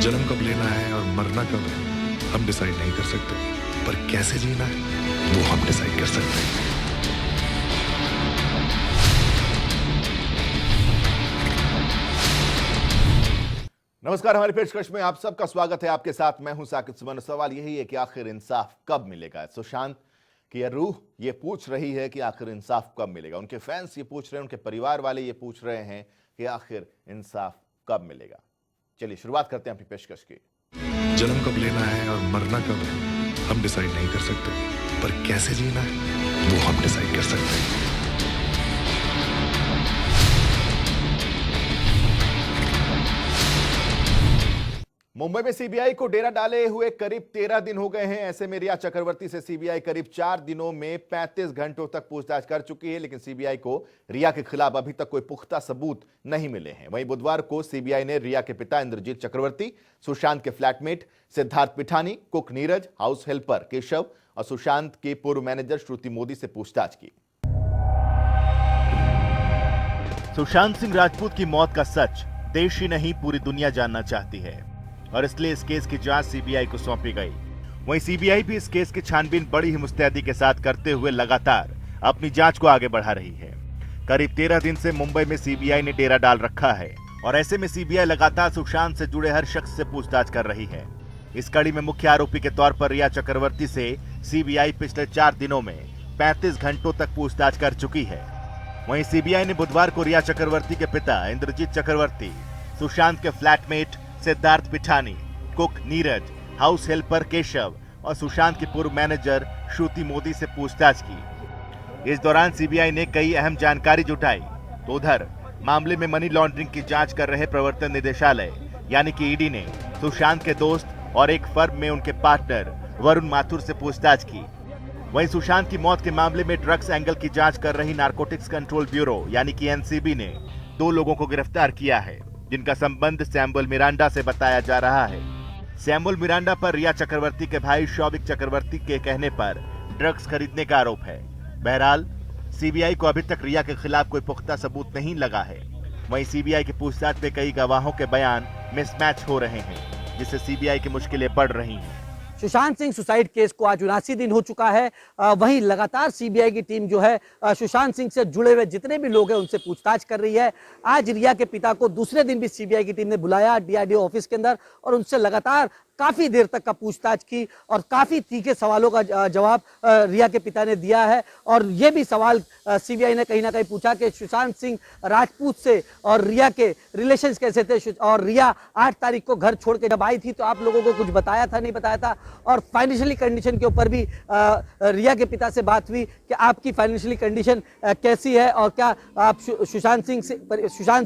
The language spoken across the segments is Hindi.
जन्म कब लेना है और मरना कब है हम डिसाइड नहीं कर सकते, पर कैसे जीना है वो हम डिसाइड कर सकते हैं। नमस्कार, हमारी पेशकश में आप सबका स्वागत है। आपके साथ मैं हूं साकिब सुमन। सवाल यही है कि आखिर इंसाफ कब मिलेगा। सुशांत की यह रूह ये पूछ रही है कि आखिर इंसाफ कब मिलेगा। उनके फैंस ये पूछ रहे हैं, उनके परिवार वाले ये पूछ रहे हैं कि आखिर इंसाफ कब मिलेगा। चलिए शुरुआत करते हैं अपनी पेशकश की। जन्म कब लेना है और मरना कब है हम डिसाइड नहीं कर सकते, पर कैसे जीना है वो हम डिसाइड कर सकते हैं। मुंबई में सीबीआई को डेरा डाले हुए करीब 13 दिन हो गए हैं। ऐसे में रिया चक्रवर्ती से सीबीआई करीब 4 दिनों में 35 घंटों तक पूछताछ कर चुकी है, लेकिन सीबीआई को रिया के खिलाफ अभी तक कोई पुख्ता सबूत नहीं मिले हैं। वहीं बुधवार को सीबीआई ने रिया के पिता इंद्रजीत चक्रवर्ती, सुशांत के flatmate Siddharth Pithani, cook Neeraj, house helper Keshav और सुशांत के पूर्व मैनेजर श्रुति मोदी से पूछताछ की। सुशांत सिंह राजपूत की मौत का सच देश ही नहीं पूरी दुनिया जानना चाहती है और इसलिए इस केस की जांच सीबीआई को सौंपी गई। वहीं सीबीआई भी इस केस की छानबीन बड़ी ही मुस्तैदी के साथ करते हुए लगातार अपनी जांच को आगे बढ़ा रही है। करीब 13 दिन से मुंबई में सीबीआई ने डेरा डाल रखा है और ऐसे में सीबीआई लगातार सुशांत से जुड़े हर शख्स से पूछताछ कर रही है। इस कड़ी में मुख्य आरोपी के तौर पर रिया चक्रवर्ती से सीबीआई पिछले 4 दिनों में 35 घंटों तक पूछताछ कर चुकी है। वहीं सीबीआई ने बुधवार को रिया चक्रवर्ती के पिता इंद्रजीत चक्रवर्ती, सुशांत के flatmate Siddharth Pithani, cook Neeraj, house helper Keshav और सुशांत की पूर्व मैनेजर श्रुति मोदी से पूछताछ की। इस दौरान सीबीआई ने कई अहम जानकारी जुटाई। तो उधर मामले में मनी लॉन्ड्रिंग की जांच कर रहे प्रवर्तन निदेशालय यानी कि ईडी ने सुशांत के दोस्त और एक फर्म में उनके पार्टनर वरुण माथुर से पूछताछ की। वहीं सुशांत की मौत के मामले में ड्रग्स एंगल की जांच कर रही नारकोटिक्स कंट्रोल ब्यूरो यानी कि एनसीबी ने 2 लोगों को गिरफ्तार किया है, जिनका संबंध सैमुअल मिरांडा से बताया जा रहा है। सैमुअल मिरांडा पर रिया चक्रवर्ती के भाई शौविक चक्रवर्ती के कहने पर ड्रग्स खरीदने का आरोप है। बहरहाल सीबीआई को अभी तक रिया के खिलाफ कोई पुख्ता सबूत नहीं लगा है। वहीं सीबीआई की पूछताछ में कई गवाहों के बयान मिसमैच हो रहे हैं, जिससे सीबीआई की मुश्किलें बढ़ रही हैं। सुशांत सिंह सुसाइड केस को आज 79 दिन हो चुका है। वहीं लगातार सीबीआई की टीम जो है सुशांत सिंह से जुड़े हुए जितने भी लोग हैं उनसे पूछताछ कर रही है। आज रिया के पिता को दूसरे दिन भी सीबीआई की टीम ने बुलाया डीआरडीओ ऑफिस के अंदर और उनसे लगातार काफी देर तक का पूछताछ की और काफी तीखे सवालों का जवाब रिया के पिता ने दिया है। और ये भी सवाल सीबीआई ने कहीं ना कहीं पूछा कि सुशांत सिंह राजपूत से और रिया के रिलेशंस कैसे थे और रिया 8 तारीख को घर छोड़ के जब आई थी तो आप लोगों को कुछ बताया था, नहीं बताया था। और फाइनेंशियली कंडीशन के ऊपर भी रिया के पिता से बात हुई कि आपकी फाइनेंशियली कंडीशन कैसी है और क्या आप सुशांत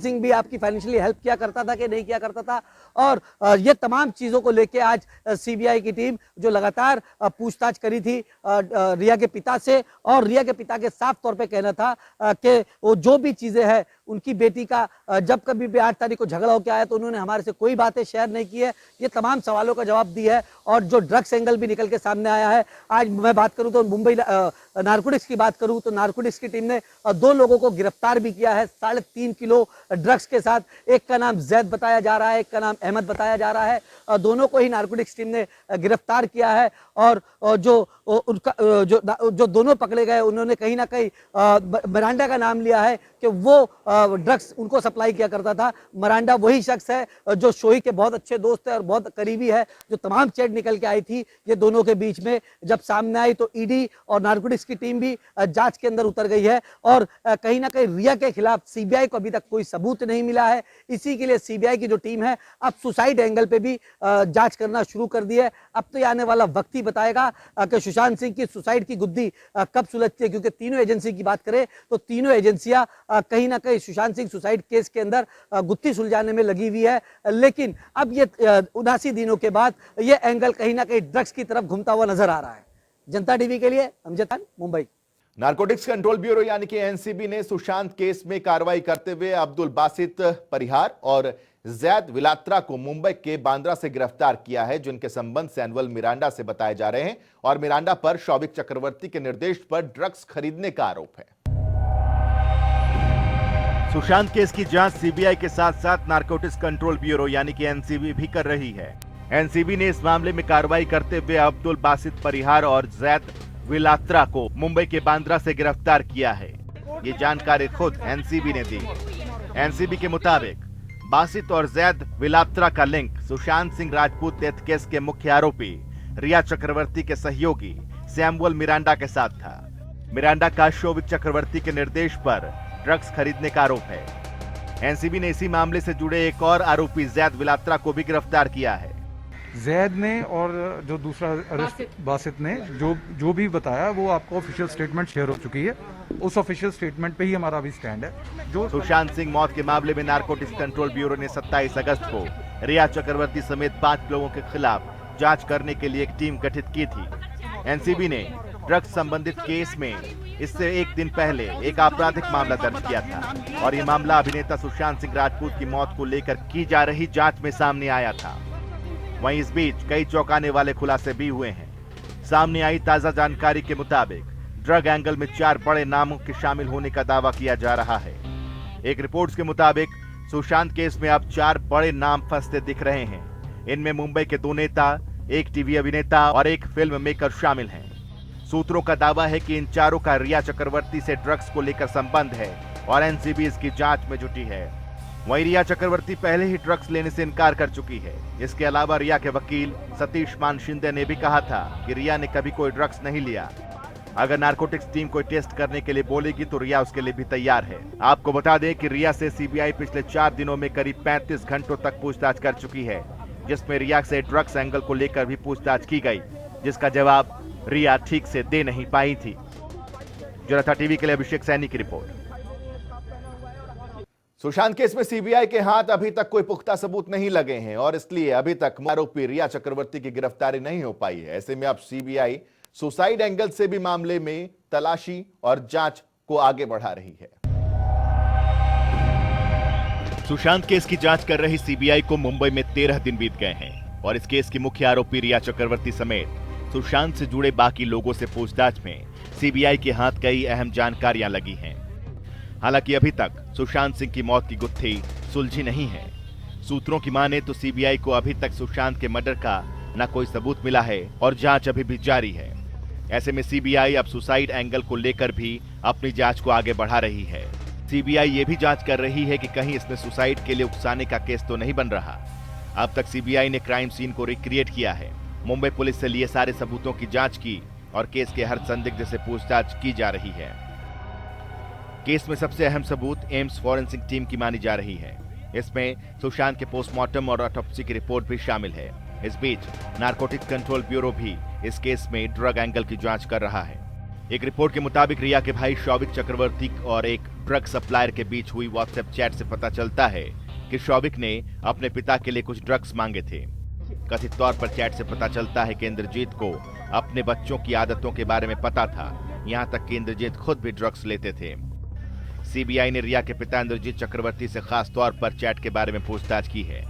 सिंह भी आपकी फाइनेंशियली हेल्प किया करता था कि नहीं किया करता था। और ये तमाम चीज़ों को लेकर आज सीबीआई की टीम जो लगातार पूछताछ करी थी रिया के पिता से, और रिया के पिता के साफ तौर पे कहना था कि वो जो भी चीजें हैं उनकी बेटी का जब कभी भी 8 तारीख को झगड़ा होकर आया तो उन्होंने हमारे से कोई बातें शेयर नहीं की है। ये तमाम सवालों का जवाब दी है और जो ड्रग्स एंगल भी निकल के सामने आया है। आज मैं बात करूं तो मुंबई नारकोटिक्स की बात करूं तो नारकोटिक्स की टीम ने 2 लोगों को गिरफ्तार भी किया है 3.5 किलो ड्रग्स के साथ। एक का नाम जैद बताया जा रहा है, एक का नाम अहमद बताया जा रहा है। दोनों को ही नारकोटिक्स टीम ने गिरफ्तार किया है। और जो दोनों पकड़े गए उन्होंने कहीं ना कहीं मिरांडा का नाम लिया है कि वो ड्रग्स उनको सप्लाई किया करता था। मिरांडा वही शख्स है जो शोही के बहुत अच्छे दोस्त है और बहुत करीबी है। जो तमाम चैट निकल के आई थी ये दोनों के बीच में जब सामने आई तो ईडी और नारकोटिक्स की टीम भी जांच के अंदर उतर गई है। और कहीं ना कहीं रिया के खिलाफ सीबीआई को अभी तक कोई सबूत नहीं मिला है। इसी के लिए सीबीआई की जो टीम है अब सुसाइड एंगल पे भी जांच करना शुरू कर दी है। अब तो ये आने वाला वक्त ही बताएगा कि सुशांत सिंह की सुसाइड की गुद्दी कब सुलझती है, क्योंकि तीनों एजेंसी की बात करें तो तीनों एजेंसियां कहीं ना कहीं सुशांत सिंह सुसाइड केस के अंदर गुत्थी सुलझाने में लगी हुई है। लेकिन अब ये 79 दिनों के बाद ये एंगल कहीं ना कहीं ड्रग्स की तरफ घूमता हुआ नजर आ रहा है। जनता टीवी के लिए Amjad Khan, Mumbai. Narcotics control bureau यानी कि एनसीबी ने सुशांत केस में कार्रवाई करते हुए अब्दुल बासित परिहार और जैद विलात्रा को मुंबई के बांद्रा से गिरफ्तार किया है, जिनके संबंध सैमुअल मिरांडा से बताए जा रहे हैं और मिरांडा पर शौविक चक्रवर्ती के निर्देश पर ड्रग्स खरीदने का आरोप है। सुशांत केस की जांच सीबीआई के साथ साथ नारकोटिक्स कंट्रोल ब्यूरो यानी कि एनसीबी भी कर रही है। एनसीबी ने इस मामले में कार्रवाई करते हुए अब्दुल बासित परिहार और जैद विलात्रा को मुंबई के बांद्रा से गिरफ्तार किया है। ये जानकारी खुद एनसीबी ने दी। एनसीबी के मुताबिक बासित और जैद विलात्रा का link Sushant Singh Rajput death case के मुख्य आरोपी रिया चक्रवर्ती के सहयोगी सैमुअल मिरांडा के साथ था। मिरांडा का शोविक चक्रवर्ती के निर्देश पर ड्रग्स खरीदने का आरोप है। एनसीबी ने इसी मामले से जुड़े एक और आरोपी जैद विलात्रा को भी गिरफ्तार किया है। जैद ने और जो दूसरा अरेस्ट बासित ने जो भी बताया वो आपको ऑफिशियल स्टेटमेंट शेयर हो चुकी है। उस ऑफिशियल स्टेटमेंट पे ही हमारा अभी स्टैंड है। जो सुशांत सिंह मौत के मामले में नारकोटिक्स कंट्रोल ब्यूरो ने 27 अगस्त को रिया चक्रवर्ती समेत 5 लोगों के खिलाफ जांच करने के लिए एक टीम गठित की थी। एनसीबी ने ड्रग्स संबंधित केस में इससे एक दिन पहले एक आपराधिक मामला दर्ज किया था और ये मामला अभिनेता सुशांत सिंह राजपूत की मौत को लेकर की जा रही जांच में सामने आया था। वहीं इस बीच कई चौंकाने वाले खुलासे भी हुए हैं। सामने आई ताजा जानकारी के मुताबिक ड्रग एंगल में 4 बड़े नामों के शामिल होने का दावा किया जा रहा है। एक रिपोर्ट्स के मुताबिक सुशांत केस में अब 4 बड़े नाम फंसते दिख रहे हैं। इनमें मुंबई के 2 नेता, एक टीवी अभिनेता और एक फिल्म मेकर शामिल हैं। सूत्रों का दावा है कि इन चारों का रिया चक्रवर्ती से ड्रग्स को लेकर संबंध है और एनसीबी इसकी जांच में जुटी है। वहीं रिया चक्रवर्ती पहले ही ड्रग्स लेने से इनकार कर चुकी है। इसके अलावा रिया के वकील सतीश मान शिंदे ने भी कहा था कि रिया ने कभी कोई ड्रग्स नहीं लिया। अगर नारकोटिक्स टीम कोई टेस्ट करने के लिए बोलेगी तो रिया उसके लिए भी तैयार है। आपको बता दें कि रिया से सीबीआई पिछले 4 दिनों में करीब 35 घंटों तक पूछताछ कर चुकी है, जिसमें रिया से ड्रग्स एंगल को लेकर भी पूछताछ की गई, जिसका जवाब रिया ठीक से दे नहीं पाई थी। जनता टीवी के लिए अभिषेक सैनी की रिपोर्ट। सुशांत केस में सीबीआई के हाथ अभी तक कोई पुख्ता सबूत नहीं लगे हैं और इसलिए अभी तक आरोपी रिया चक्रवर्ती की गिरफ्तारी नहीं हो पाई है। ऐसे में अब सीबीआई सुसाइड एंगल से भी मामले में तलाशी और जांच को आगे बढ़ा रही है। सुशांत केस की जांच कर रही सीबीआई को मुंबई में 13 दिन बीत गए हैं और इस केस की मुख्य आरोपी रिया चक्रवर्ती समेत सुशांत से जुड़े बाकी लोगों से पूछताछ में सीबीआई के हाथ कई अहम जानकारियां लगी हैं। हालांकि अभी तक सुशांत सिंह की मौत की गुत्थी सुलझी नहीं है। सूत्रों की माने तो सीबीआई को अभी तक सुशांत के मर्डर का न कोई सबूत मिला है और जांच अभी भी जारी है। ऐसे में सीबीआई अब सुसाइड एंगल को लेकर भी अपनी जांच को आगे बढ़ा रही है। सीबीआई ये भी जांच कर रही है कि कहीं इसमें सुसाइड के लिए उकसाने का केस तो नहीं बन रहा। अब तक सीबीआई ने क्राइम सीन को रिक्रिएट किया है। मुंबई पुलिस से लिए सारे सबूतों की जांच की और केस के हर संदिग्ध से पूछताछ की जा रही है। केस में सबसे अहम सबूत एम्स फॉरेंसिक टीम की मानी जा रही है। इसमें सुशांत के पोस्टमार्टम और ऑटोप्सी की रिपोर्ट भी शामिल है। इस बीच नारकोटिक्स कंट्रोल ब्यूरो भी इस केस में ड्रग एंगल की जांच कर रहा है। एक रिपोर्ट के मुताबिक रिया के भाई शौविक चक्रवर्ती और एक ड्रग सप्लायर के बीच हुई व्हाट्सएप चैट से पता चलता है कि शौविक ने अपने पिता के लिए कुछ ड्रग्स मांगे थे। कथित तौर पर चैट से पता चलता है कि इंद्रजीत को अपने बच्चों की आदतों के बारे में पता था, यहां तक कि इंद्रजीत खुद भी ड्रग्स लेते थे। सीबीआई ने रिया के पिता इंद्रजीत चक्रवर्ती से खास तौर पर चैट के बारे में पूछताछ की है।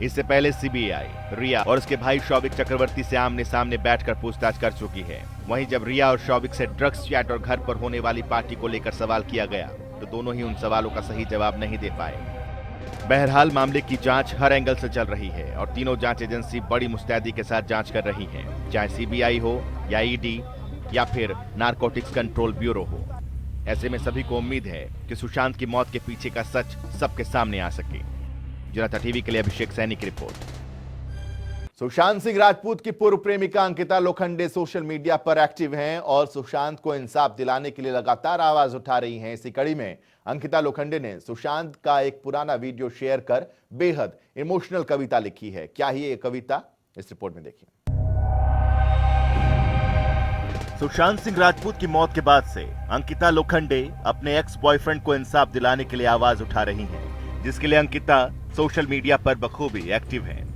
इससे पहले सीबीआई रिया और उसके भाई शौविक चक्रवर्ती से आमने सामने बैठकर पूछताछ कर चुकी है। वहीं जब रिया और शौविक से ड्रग्स चैट और घर पर होने वाली पार्टी को लेकर सवाल किया गया तो दोनों ही उन सवालों का सही जवाब नहीं दे पाए। बहरहाल मामले की जांच हर एंगल से चल रही है और तीनों जांच एजेंसी बड़ी मुस्तैदी के साथ जांच कर रही हैं, चाहे सीबीआई हो या ईडी या फिर नारकोटिक्स कंट्रोल ब्यूरो हो। ऐसे में सभी को उम्मीद है कि सुशांत की मौत के पीछे का सच सबके सामने आ सके। जनता टीवी के लिए अभिषेक सैनी की रिपोर्ट। सुशांत सिंह राजपूत की पूर्व प्रेमिका अंकिता लोखंडे सोशल मीडिया पर एक्टिव हैं और सुशांत को इंसाफ दिलाने के लिए लगातार आवाज उठा रही हैं। इसी कड़ी में अंकिता लोखंडे ने सुशांत का एक पुराना वीडियो शेयर कर बेहद इमोशनल कविता लिखी है। क्या ही ये कविता, इस रिपोर्ट में देखिए। सुशांत सिंह राजपूत की मौत के बाद से अंकिता लोखंडे अपने एक्स बॉयफ्रेंड को इंसाफ दिलाने के लिए आवाज उठा रही हैं, जिसके लिए अंकिता सोशल मीडिया पर बखूबी एक्टिव हैं।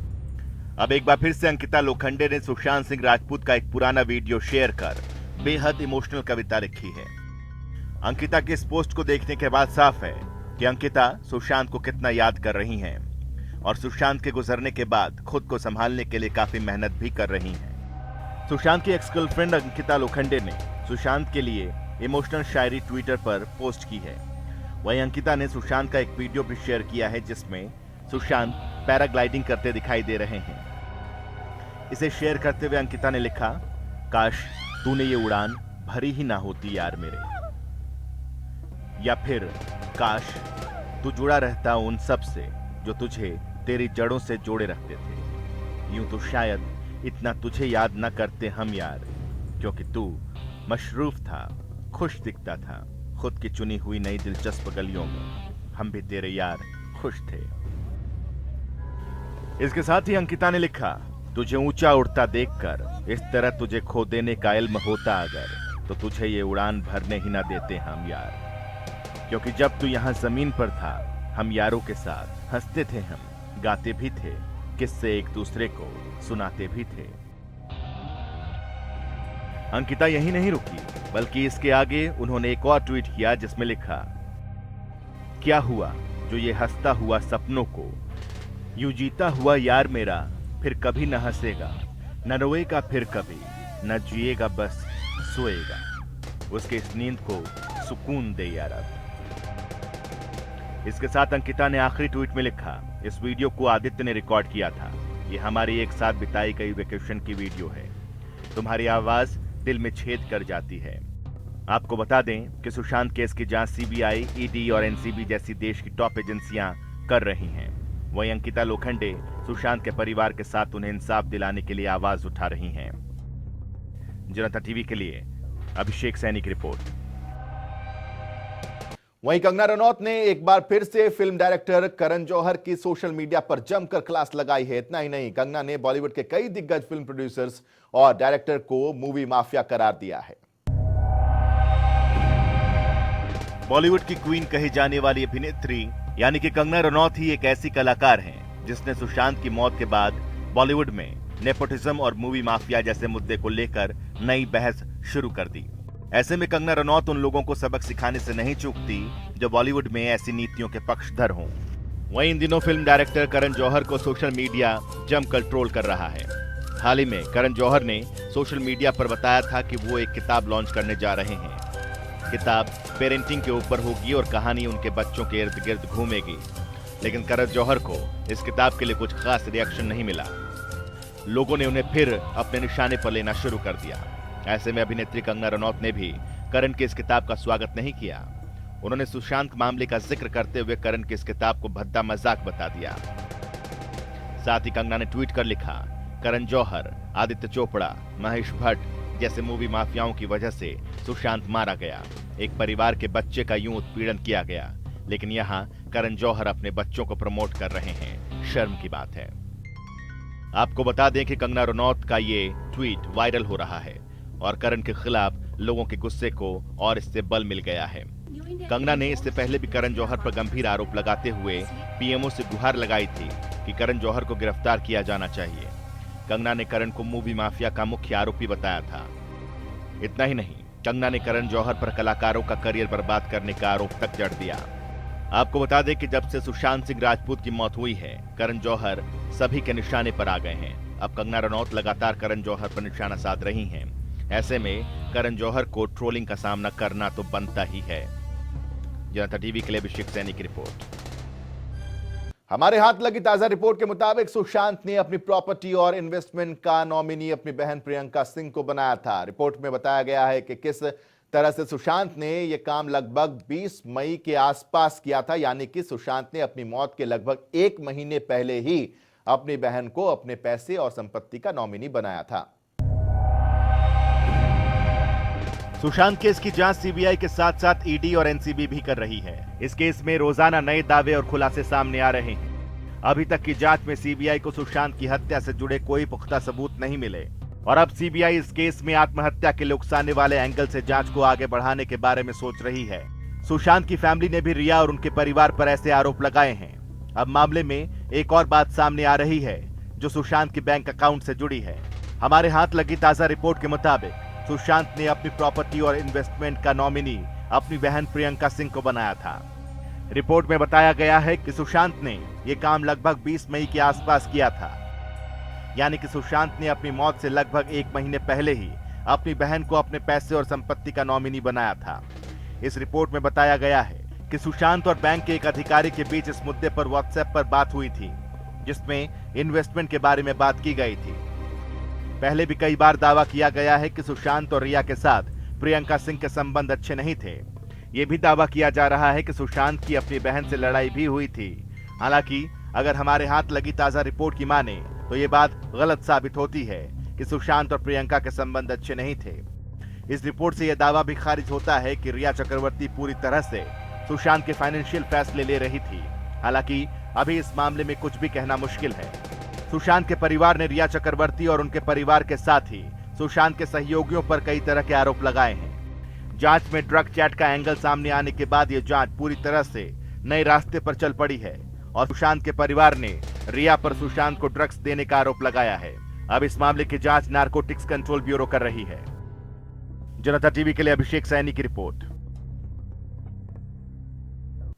अब एक बार फिर से अंकिता लोखंडे ने सुशांत सिंह राजपूत का एक पुराना वीडियो शेयर कर बेहद इमोशनल कविता लिखी है। अंकिता की इस पोस्ट को देखने के बाद साफ है कि अंकिता सुशांत को कितना याद कर रही हैं और सुशांत के गुजरने के बाद खुद को संभालने के लिए काफी मेहनत भी कर रही हैं। सुशांत की एक्स गर्लफ्रेंड अंकिता लोखंडे ने सुशांत के लिए इमोशनल शायरी ट्विटर पर पोस्ट की है। वहीं अंकिता ने सुशांत का एक वीडियो भी शेयर किया है जिसमें सुशांत पैराग्लाइडिंग करते दिखाई दे रहे हैं। इसे शेयर करते हुए अंकिता ने लिखा, काश तूने ये उड़ान भरी ही ना होती यार मेरे, या फिर काश तू जुड़ा रहता उन सब से जो तुझे तेरी जड़ों से जोड़े रखते थे। यूं तो शायद इतना तुझे याद न करते हम यार, क्योंकि तू मशरूफ था, खुश दिखता था खुद की चुनी हुई नई दिलचस्प गलियों में। हम भी तेरे यार खुश थे। इसके साथ ही अंकिता ने लिखा, तुझे ऊंचा उड़ता देखकर इस तरह तुझे खो देने का इल्म होता अगर, तो तुझे ये उड़ान भरने ही ना देते हम यार, क्योंकि जब तू यहां जमीन पर था हम यारों के साथ हंसते थे, हम गाते भी थे, किस्से एक दूसरे को सुनाते भी थे। अंकिता यही नहीं रुकी, बल्कि इसके आगे उन्होंने एक और ट्वीट किया जिसमें लिखा, क्या हुआ जो ये हंसता हुआ सपनों को, यूं जीता हुआ यार मेरा फिर कभी न हंसेगा, न रोएगा फिर कभी, न जिएगा बस सोएगा, उसके इस नींद को सुकून दे यार अब। इसके साथ अंकिता ने आखिरी ट्वीट में लिखा, इस वीडियो को आदित्य ने रिकॉर्ड किया था, ये हमारी एक साथ बिताई गई वेकेशन की वीडियो है, तुम्हारी आवाज दिल में छेद कर जाती है। आपको बता दें कि सुशांत केस की जांच सीबीआई, ईडी और एनसीबी जैसी देश की टॉप एजेंसियां कर रही हैं। वहीं अंकिता लोखंडे सुशांत के परिवार के साथ उन्हें इंसाफ दिलाने के लिए आवाज उठा रही हैं। जनता टीवी के लिए अभिषेक सैनी की रिपोर्ट। वहीं कंगना रनौत ने एक बार फिर से फिल्म डायरेक्टर करण जौहर की सोशल मीडिया पर जमकर क्लास लगाई है। इतना ही नहीं, कंगना ने बॉलीवुड के कई दिग्गज फिल्म प्रोड्यूसर्स और डायरेक्टर को मूवी माफिया करार दिया है। बॉलीवुड की क्वीन कही जाने वाली अभिनेत्री यानी कि कंगना रनौत ही एक ऐसी कलाकार हैं जिसने सुशांत की मौत के बाद बॉलीवुड में नेपोटिज्म और मूवी माफिया जैसे मुद्दे को लेकर नई बहस शुरू कर दी। ऐसे में कंगना रनौत उन लोगों को सबक सिखाने से नहीं चूकती जो बॉलीवुड में ऐसी नीतियों के पक्षधर हों। वहीं इन दिनों फिल्म डायरेक्टर करण जौहर को सोशल मीडिया जमकर ट्रोल कर रहा है। हाल ही में करण जौहर ने सोशल मीडिया पर बताया था कि वो एक किताब लॉन्च करने जा रहे हैं। किताब पेरेंटिंग के ऊपर होगी और कहानी उनके बच्चों के इर्द गिर्द घूमेगी, लेकिन करण जौहर को इस किताब के लिए कुछ खास रिएक्शन नहीं मिला। लोगों ने उन्हें फिर अपने निशाने पर लेना शुरू कर दिया। ऐसे में अभिनेत्री कंगना रनौत ने भी करण की इस किताब का स्वागत नहीं किया। उन्होंने सुशांत मामले का जिक्र करते हुए करण की इस किताब को भद्दा मजाक बता दिया। साथ ही कंगना ने ट्वीट कर लिखा, करण जौहर, आदित्य चोपड़ा, महेश भट्ट जैसे मूवी माफियाओं की वजह से सुशांत मारा गया। एक परिवार के बच्चे का यूं उत्पीड़न किया गया, लेकिन यहाँ करण जौहर अपने बच्चों को प्रमोट कर रहे हैं। शर्म की बात है। आपको बता दें कि कंगना रनौत का ये ट्वीट वायरल हो रहा है और करण के खिलाफ लोगों के गुस्से को और इससे बल मिल गया है। कंगना ने इससे पहले भी करण जौहर पर गंभीर आरोप लगाते हुए पीएमओ से गुहार लगाई थी कि करण जौहर को गिरफ्तार किया जाना चाहिए। कंगना ने करण को मूवी माफिया का मुख्य आरोपी बताया था। इतना ही नहीं, कंगना ने करण जौहर पर कलाकारों का करियर बर्बाद करने का आरोप तक जड़ दिया। आपको बता दें कि जब से सुशांत सिंह राजपूत की मौत हुई है, करण जौहर सभी के निशाने पर आ गए हैं। अब कंगना रनौत लगातार करण जौहर पर निशाना साध रही हैं। ऐसे में करण जौहर को ट्रोलिंग का सामना करना तो बनता ही है। जनता टीवी के लिए अभिषेक सैनी की रिपोर्ट। हमारे हाथ लगी ताजा रिपोर्ट के मुताबिक सुशांत ने अपनी प्रॉपर्टी और इन्वेस्टमेंट का नॉमिनी अपनी बहन प्रियंका सिंह को बनाया था। रिपोर्ट में बताया गया है कि किस तरह से सुशांत ने यह काम लगभग 20 मई के आसपास किया था, यानी कि सुशांत ने अपनी मौत के लगभग 1 महीने पहले ही अपनी बहन को अपने पैसे और संपत्ति का नॉमिनी बनाया था। सुशांत केस की जांच सीबीआई के साथ साथ ईडी और एनसीबी भी कर रही है। इस केस में रोजाना नए दावे और खुलासे सामने आ रहे हैं। अभी तक की जांच में सीबीआई को सुशांत की हत्या से जुड़े कोई पुख्ता सबूत नहीं मिले और अब सीबीआई इस केस में आत्महत्या के लिए उकसाने वाले एंगल से जांच को आगे बढ़ाने के बारे में सोच रही है। सुशांत की फैमिली ने भी रिया और उनके परिवार पर ऐसे आरोप लगाए हैं। अब मामले में एक और बात सामने आ रही है जो सुशांत के बैंक अकाउंट से जुड़ी है। हमारे हाथ लगी ताजा रिपोर्ट के मुताबिक सुशांत ने अपनी प्रॉपर्टी और इन्वेस्टमेंट का नॉमिनी अपनी बहन प्रियंका सिंह को बनाया था। रिपोर्ट में बताया गया है कि सुशांत ने यह काम लगभग 20 मई के आसपास किया था, यानी कि सुशांत ने अपनी मौत से लगभग 1 महीने पहले ही अपनी बहन को अपने पैसे और संपत्ति का नॉमिनी बनाया था। इस रिपोर्ट में बताया गया है कि सुशांत और बैंक के एक अधिकारी के बीच इस मुद्दे पर व्हाट्सएप पर बात हुई थी, जिसमें इन्वेस्टमेंट के बारे में बात की गई थी। पहले भी कई बार दावा किया गया है कि सुशांत और रिया के साथ प्रियंका सिंह के संबंध अच्छे नहीं थे। ये भी दावा किया जा रहा है कि सुशांत की अपनी बहन से लड़ाई भी हुई थी। हालांकि अगर हमारे हाथ लगी ताजा रिपोर्ट की माने तो ये बात गलत साबित होती है कि सुशांत और प्रियंका के संबंध अच्छे नहीं थे। इस रिपोर्ट से यह दावा भी खारिज होता है कि रिया चक्रवर्ती पूरी तरह से सुशांत के फाइनेंशियल फैसले ले रही थी। हालांकि अभी इस मामले में कुछ भी कहना मुश्किल है। सुशांत के परिवार ने रिया चक्रवर्ती और उनके परिवार के साथ ही सुशांत के सहयोगियों पर कई तरह के आरोप लगाए हैं। जांच में ड्रग चैट का एंगल सामने आने के बाद यह जांच पूरी तरह से नए रास्ते पर चल पड़ी है और सुशांत के परिवार ने रिया पर सुशांत को ड्रग्स देने का आरोप लगाया है। अब इस मामले की जांच नारकोटिक्स कंट्रोल ब्यूरो कर रही है। जनता टीवी के लिए अभिषेक सैनी की रिपोर्ट।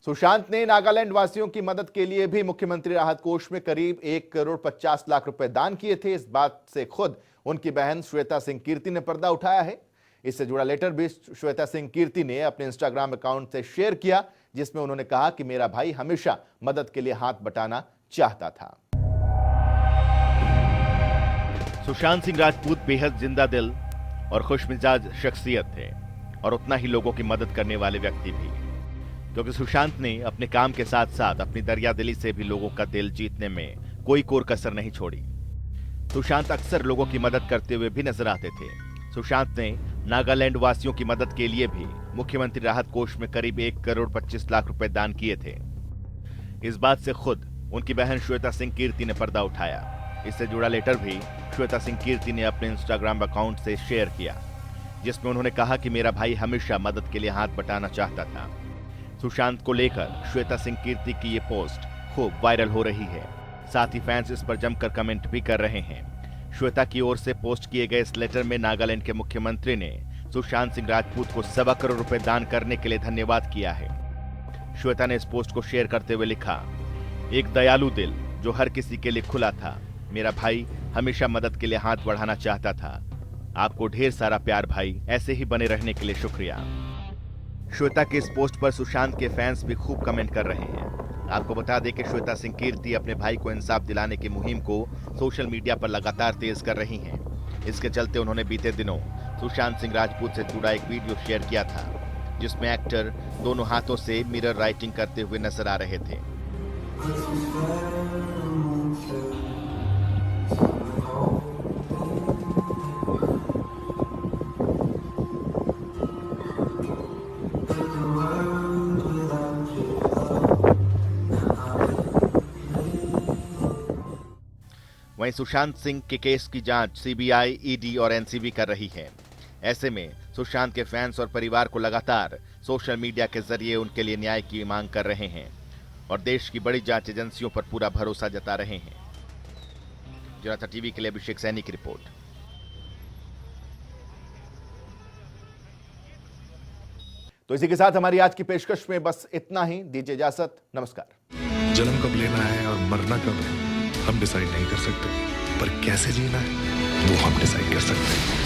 सुशांत ने नागालैंड वासियों की मदद के लिए भी मुख्यमंत्री राहत कोष में करीब 1,50,00,000 रुपए दान किए थे। इस बात से खुद उनकी बहन श्वेता सिंह कीर्ति ने पर्दा उठाया है। इससे जुड़ा लेटर भी श्वेता सिंह कीर्ति ने अपने इंस्टाग्राम अकाउंट से शेयर किया, जिसमें उन्होंने कहा कि मेरा भाई हमेशा मदद के लिए हाथ बटाना चाहता था। सुशांत सिंह राजपूत बेहद जिंदा दिल और खुशमिजाज शख्सियत थे और उतना ही लोगों की मदद करने वाले व्यक्ति भी, क्योंकि सुशांत ने अपने काम के साथ साथ अपनी दरियादिली से भी लोगों का दिल जीतने में कोई कोर कसर नहीं छोड़ी। सुशांत अक्सर लोगों की मदद करते हुए भी नजर आते थे। सुशांत ने नागालैंड वासियों की मदद के लिए भी मुख्यमंत्री राहत कोष में करीब 1,25,00,000 रुपए दान किए थे। इस बात से खुद उनकी बहन श्वेता सिंह कीर्ति ने पर्दा उठाया। इससे जुड़ा लेटर भी श्वेता सिंह कीर्ति ने अपने इंस्टाग्राम अकाउंट से शेयर किया, जिसमें उन्होंने कहा कि मेरा भाई हमेशा मदद के लिए हाथ बटाना चाहता था। सुशांत को लेकर श्वेता सिंह कीर्ति की ये पोस्ट खूब वायरल हो रही है। साथ ही फैंस इस पर जमकर कमेंट भी कर रहे हैं। श्वेता की ओर से पोस्ट किए गए इस लेटर में नागालैंड के मुख्यमंत्री ने सुशांत सिंह राजपूत को 1.25 करोड़ रुपए दान करने के लिए धन्यवाद किया है। श्वेता ने इस पोस्ट को शेयर करते हुए लिखा, एक दयालु दिल जो हर किसी के लिए खुला था। मेरा भाई हमेशा मदद के लिए हाथ बढ़ाना चाहता था। आपको ढेर सारा प्यार भाई, ऐसे ही बने रहने के लिए शुक्रिया। श्वेता के इस पोस्ट पर सुशांत के फैंस भी खूब कमेंट कर रहे हैं। आपको बता दें कि श्वेता सिंह कीर्ति अपने भाई को इंसाफ दिलाने की मुहिम को सोशल मीडिया पर लगातार तेज कर रही हैं। इसके चलते उन्होंने बीते दिनों सुशांत सिंह राजपूत से जुड़ा एक वीडियो शेयर किया था, जिसमें एक्टर दोनों हाथों से मिरर राइटिंग करते हुए नजर आ रहे थे। वहीं सुशांत सिंह के केस की जांच सीबीआई, ईडी और एनसीबी कर रही है। ऐसे में सुशांत के फैंस और परिवार को लगातार सोशल मीडिया के जरिए उनके लिए न्याय की मांग कर रहे हैं और देश की बड़ी जांच एजेंसियों पर पूरा भरोसा जता रहे हैं। जनता टीवी के लिए अभिषेक सैनी की रिपोर्ट। तो इसी के साथ हमारी आज की पेशकश में बस इतना ही। दीजिए इजाजत, नमस्कार। जन्म कब लेना है और मरना कब है हम डिसाइड नहीं कर सकते, पर कैसे जीना है वो हम डिसाइड कर सकते हैं।